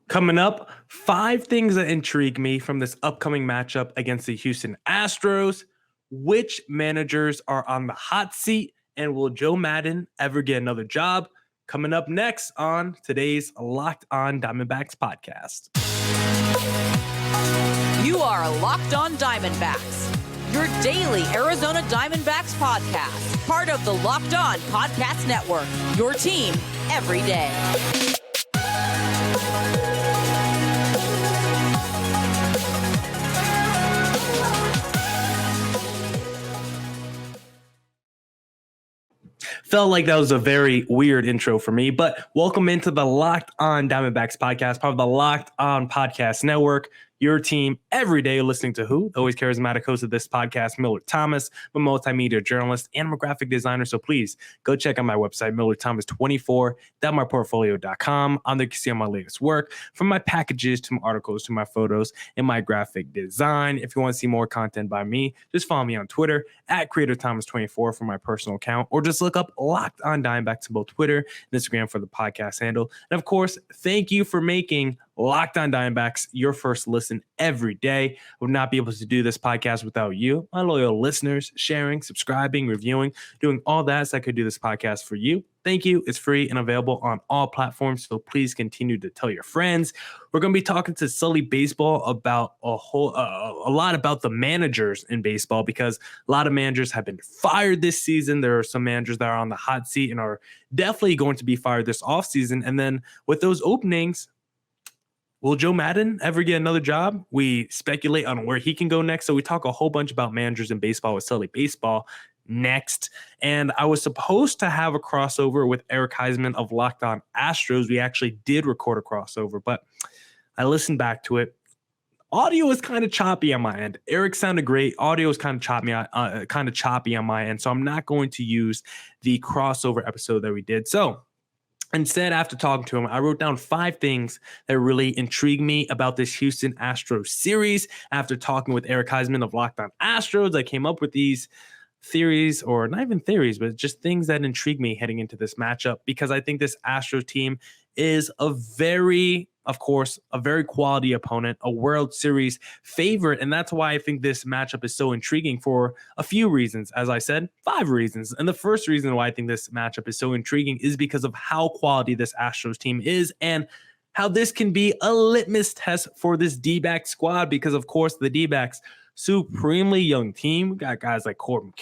Coming up, 5 things that intrigue me from this upcoming matchup against the Houston Astros. Which managers are on the hot seat? And will Joe Madden ever get another job? Coming up next on today's Locked On Diamondbacks podcast. You are Locked On Diamondbacks, your daily Arizona Diamondbacks podcast, part of the Locked On Podcast Network, your team every day. Felt like that was a very weird intro for me, but welcome into the Locked On Diamondbacks podcast, part of the Locked On Podcast Network. Your team every day listening to who? The always charismatic host of this podcast, Millard Thomas, a multimedia journalist and I'm a graphic designer. So please go check out my website, millardthomas24.myportfolio.com. On there you can see all my latest work, from my packages to my articles to my photos and my graphic design. If you want to see more content by me, just follow me on Twitter at CreatorThomas24 for my personal account, or just look up Locked On Diamondbacks on both Twitter and Instagram for the podcast handle. And of course, thank you for making Locked On Diamondbacks your first listen every day. I would not be able to do this podcast without you, my loyal listeners, sharing, subscribing, reviewing, doing all that so I could do this podcast for you. Thank you. It's free and available on all platforms, so please continue to tell your friends. We're going to be talking to Sully Baseball about a lot about the managers in baseball, because a lot of managers have been fired this season. There are some managers that are on the hot seat and are definitely going to be fired this offseason. And then with those openings, will Joe Madden ever get another job? We speculate on where he can go next. So we talk a whole bunch about managers in baseball with Sully Baseball next. And I was supposed to have a crossover with Eric Heisman of Locked On Astros. We actually did record a crossover, but I listened back to it. Audio was kind of choppy on my end. Eric sounded great. Audio was kind of choppy on my end. So I'm not going to use the crossover episode that we did. So instead, after talking to him, I wrote down 5 things that really intrigue me about this Houston Astros series. After talking with Eric Heisman of Locked On Astros, I came up with these theories, or not even theories, but just things that intrigue me heading into this matchup, because I think this Astros team is of course, a very quality opponent, a World Series favorite. And that's why I think this matchup is so intriguing for a few reasons. As I said, 5 reasons. And the first reason why I think this matchup is so intriguing is because of how quality this Astros team is, and how this can be a litmus test for this D-back squad, because of course the D-backs, supremely young team. We got guys like Corbin,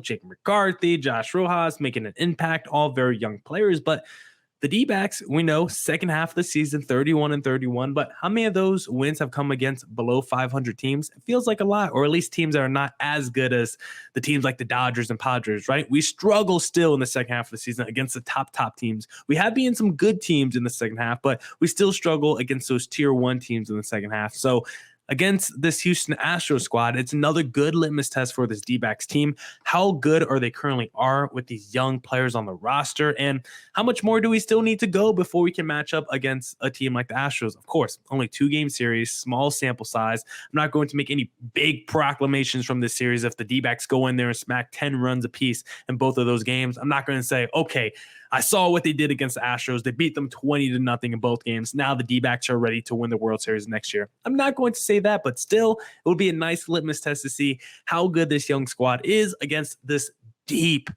Jake McCarthy, Josh Rojas making an impact, all very young players. But the D-backs, we know, second half of the season, 31-31. But how many of those wins have come against below 500 teams? It feels like a lot, or at least teams that are not as good as the teams like the Dodgers and Padres, right? We struggle still in the second half of the season against the top teams. We have been some good teams in the second half, but we still struggle against those tier 1 teams in the second half. So against this Houston Astros squad, it's another good litmus test for this D-backs team. How good are they currently are with these young players on the roster, and how much more do we still need to go before we can match up against a team like the Astros? Of course, only 2-game series, small sample size. I'm not going to make any big proclamations from this series. If the D-backs go in there and smack 10 runs apiece in both of those games, I'm not going to say, okay, I saw what they did against the Astros. They beat them 20-0 in both games. Now the D-backs are ready to win the World Series next year. I'm not going to say that, but still, it would be a nice litmus test to see how good this young squad is against this deep,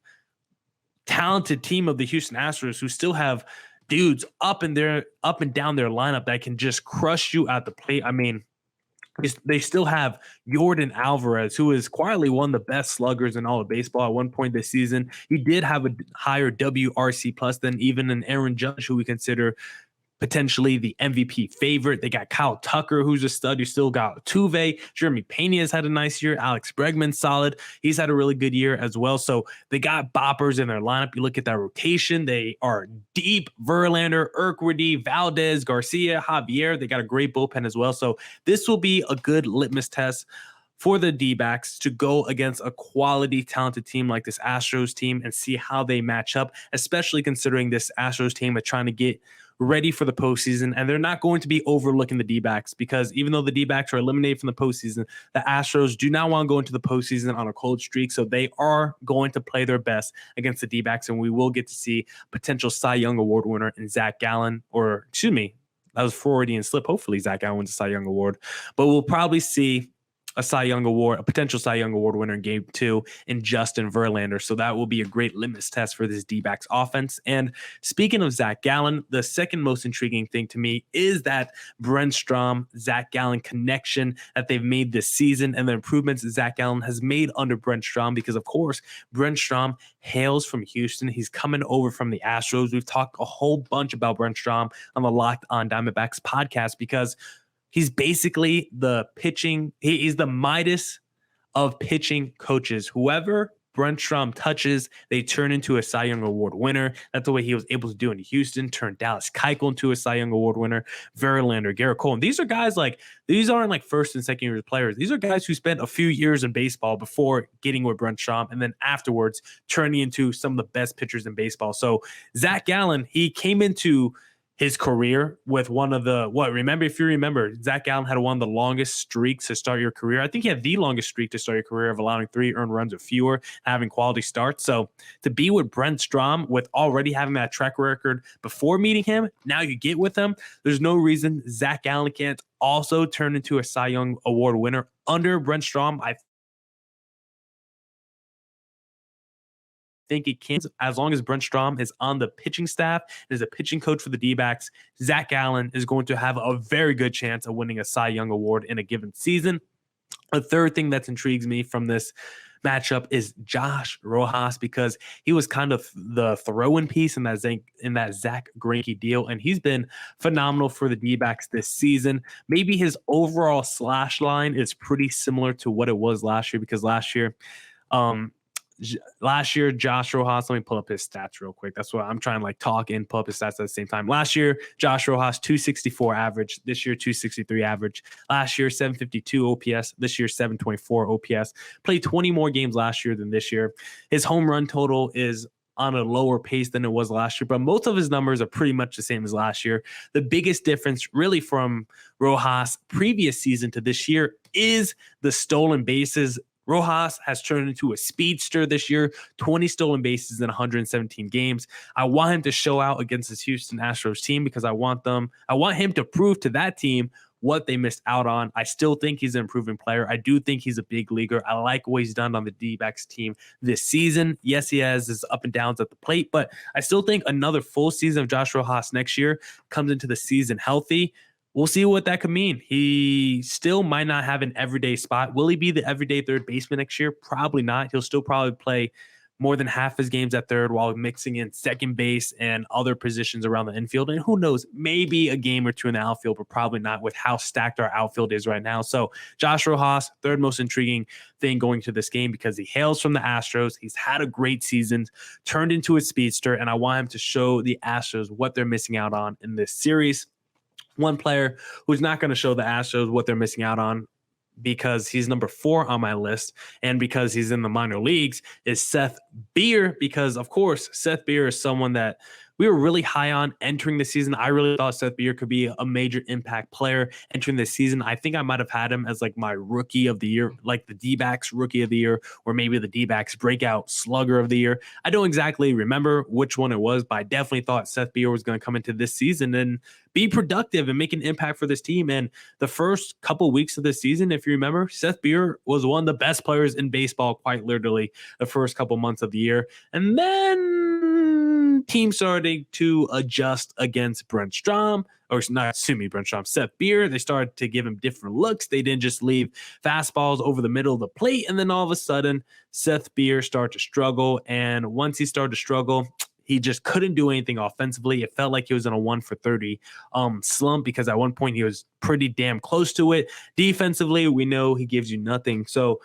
talented team of the Houston Astros, who still have dudes up and down their lineup that can just crush you at the plate. I mean, they still have Yordan Alvarez, who is quietly one of the best sluggers in all of baseball at one point this season. He did have a higher WRC plus than even an Aaron Judge, who we consider potentially the MVP favorite. They got Kyle Tucker, who's a stud. You still got Tuve. Jeremy Pena's had a nice year. Alex Bregman's solid. He's had a really good year as well. So they got boppers in their lineup. You look at that rotation. They are deep. Verlander, Urquidy, Valdez, Garcia, Javier. They got a great bullpen as well. So this will be a good litmus test for the D-backs to go against a quality, talented team like this Astros team and see how they match up, especially considering this Astros team is trying to get ready for the postseason, and they're not going to be overlooking the D-backs, because even though the D-backs are eliminated from the postseason, the Astros do not want to go into the postseason on a cold streak, so they are going to play their best against the D-backs, and we will get to see potential Cy Young Award winner in Zach Gallen, or excuse me, That was Freudian slip. Hopefully Zach Gallen wins a Cy Young Award, but we'll probably see a potential Cy Young Award winner in game 2 in Justin Verlander. So that will be a great litmus test for this D-backs offense. And speaking of Zach Gallen, the second most intriguing thing to me is that Brent Strom, Zach Gallen connection that they've made this season and the improvements that Zach Gallen has made under Brent Strom, because of course, Brent Strom hails from Houston. He's coming over from the Astros. We've talked a whole bunch about Brent Strom on the Locked On Diamondbacks podcast because he's basically the pitching. He's the Midas of pitching coaches. Whoever Brent Strom touches, they turn into a Cy Young Award winner. That's the way he was able to do in Houston, turn Dallas Keuchel into a Cy Young Award winner, Verlander, Garrett Cole. And these are guys these aren't like first and second year players. These are guys who spent a few years in baseball before getting with Brent Strom and then afterwards turning into some of the best pitchers in baseball. So Zach Gallen, he came into his career with one of the, if you remember, Zach Gallen had one of the longest streaks to start your career. I think he had the longest streak to start your career of allowing 3 earned runs or fewer, having quality starts. So to be with Brent Strom with already having that track record before meeting him, now you get with him, there's no reason Zach Gallen can't also turn into a Cy Young Award winner under Brent Strom. I think it can, as long as Brent Strom is on the pitching staff and is a pitching coach for the D-backs. Zach Gallen is going to have a very good chance of winning a Cy Young Award in a given season. The third thing that intrigues me from this matchup is Josh Rojas, because he was kind of the throw-in piece in that Zach Greinke deal, and he's been phenomenal for the D-backs this season. Maybe his overall slash line is pretty similar to what it was last year, because last year, Josh Rojas, let me pull up his stats real quick. That's what I'm trying to talk and pull up his stats at the same time. Last year, Josh Rojas, 264 average. This year, 263 average. Last year, 752 OPS. This year, 724 OPS. Played 20 more games last year than this year. His home run total is on a lower pace than it was last year, but most of his numbers are pretty much the same as last year. The biggest difference really from Rojas' previous season to this year is the stolen bases. Rojas has turned into a speedster this year, 20 stolen bases in 117 games. I want him to show out against this Houston Astros team because I want him to prove to that team what they missed out on. I still think he's an improving player. I do think he's a big leaguer. I like what he's done on the D-backs team this season. Yes, he has his up and downs at the plate, but I still think another full season of Josh Rojas next year comes into the season healthy. We'll see what that could mean. He still might not have an everyday spot. Will he be the everyday third baseman next year? Probably not. He'll still probably play more than half his games at third while mixing in second base and other positions around the infield. And who knows, maybe a game or two in the outfield, but probably not with how stacked our outfield is right now. So Josh Rojas, third most intriguing thing going to this game because he hails from the Astros. He's had a great season, turned into a speedster, and I want him to show the Astros what they're missing out on in this series. One player who's not going to show the Astros what they're missing out on because he's number 4 on my list and because he's in the minor leagues is Seth Beer, because, of course, Seth Beer is someone that we were really high on entering the season. I really thought Seth Beer could be a major impact player entering this season. I think I might have had him as my rookie of the year, like the D-backs rookie of the year, or maybe the D-backs breakout slugger of the year. I don't exactly remember which one it was, but I definitely thought Seth Beer was going to come into this season and be productive and make an impact for this team. And the first couple weeks of the season, if you remember, Seth Beer was one of the best players in baseball, quite literally, the first couple months of the year. And then teams started to adjust against Brent Strom, Seth Beer. They started to give him different looks. They didn't just leave fastballs over the middle of the plate. And then all of a sudden, Seth Beer started to struggle. And once he started to struggle, he just couldn't do anything offensively. It felt like he was in a 1 for 30 slump because at one point he was pretty damn close to it. Defensively, we know he gives you nothing. So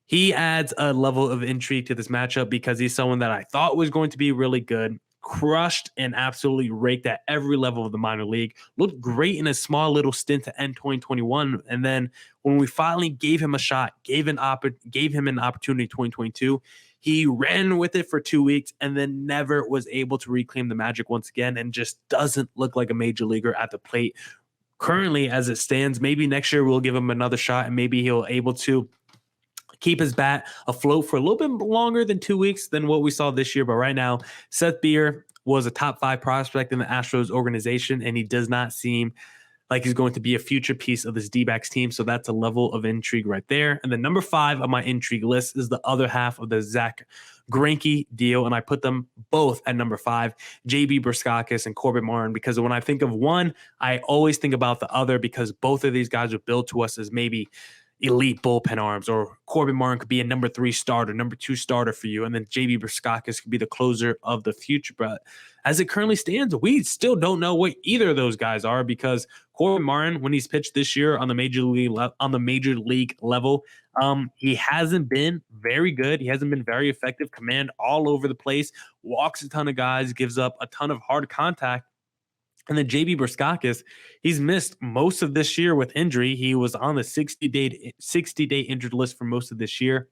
he adds a level of intrigue to this matchup because he's someone that I thought was going to be really good, crushed and absolutely raked at every level of the minor league, looked great in a small little stint to end 2021. And then when we finally gave him a shot, gave him an opportunity in 2022, he ran with it for 2 weeks and then never was able to reclaim the magic once again and just doesn't look like a major leaguer at the plate. Currently, as it stands, maybe next year we'll give him another shot and maybe he'll able to keep his bat afloat for a little bit longer than 2 weeks than what we saw this year. But right now, Seth Beer, was a top 5 prospect in the Astros organization, and he does not seem like he's going to be a future piece of this D-backs team. So that's a level of intrigue right there. And then number 5 on my intrigue list is the other half of the Zach Greinke deal. And I put them both at number 5, JB Berskakis and Corbin Martin, because when I think of one, I always think about the other, because both of these guys are billed to us as maybe elite bullpen arms, or Corbin Martin could be a number 3 starter, number 2 starter for you. And then JB Berskakis could be the closer of the future. But as it currently stands, we still don't know what either of those guys are, because Corbin Martin, when he's pitched this year on the major league level, he hasn't been very good. He hasn't been very effective. Command all over the place, walks a ton of guys, gives up a ton of hard contact. And then JB Berskakis, he's missed most of this year with injury. He was on the 60-day injured list for most of this year.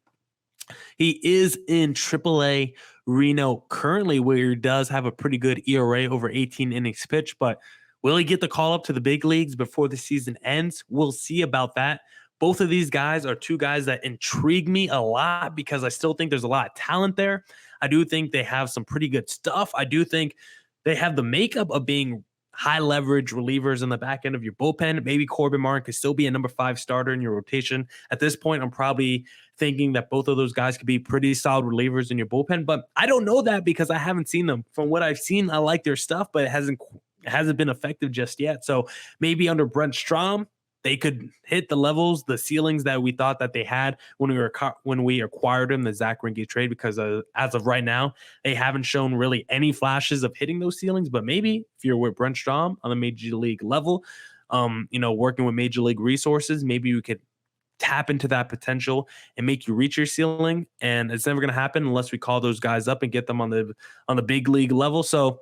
He is in AAA Reno currently, where he does have a pretty good ERA over 18 innings pitched. But will he get the call up to the big leagues before the season ends? We'll see about that. Both of these guys are 2 guys that intrigue me a lot, because I still think there's a lot of talent there. I do think they have some pretty good stuff. I do think they have the makeup of being high leverage relievers in the back end of your bullpen. Maybe Corbin Martin could still be a number 5 starter in your rotation. At this point, I'm probably thinking that both of those guys could be pretty solid relievers in your bullpen, but I don't know that because I haven't seen them. From what I've seen, I like their stuff, but it hasn't been effective just yet. So maybe under Brent Strom, they could hit the levels, the ceilings that we thought that they had when we acquired him, the Zach Greinke trade, because as of right now, they haven't shown really any flashes of hitting those ceilings. But maybe if you're with Brent Strom on the major league level, working with major league resources, maybe you could tap into that potential and make you reach your ceiling. And it's never going to happen unless we call those guys up and get them on the big league level. So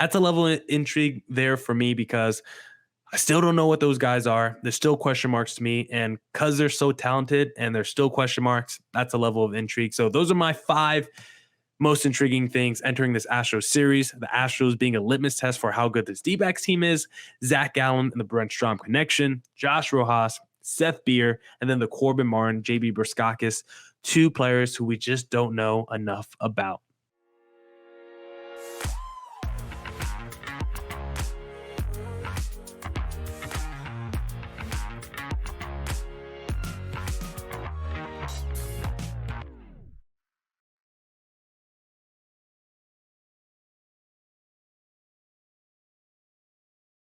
that's a level of intrigue there for me, because I still don't know what those guys are. There's still question marks to me. And because they're so talented and there's still question marks, that's a level of intrigue. So those are my 5 most intriguing things entering this Astros series. The Astros being a litmus test for how good this D-backs team is, Zach Gallen and the Brent Strom connection, Josh Rojas, Seth Beer, and then the Corbin Martin, JB Berskakis, 2 players who we just don't know enough about.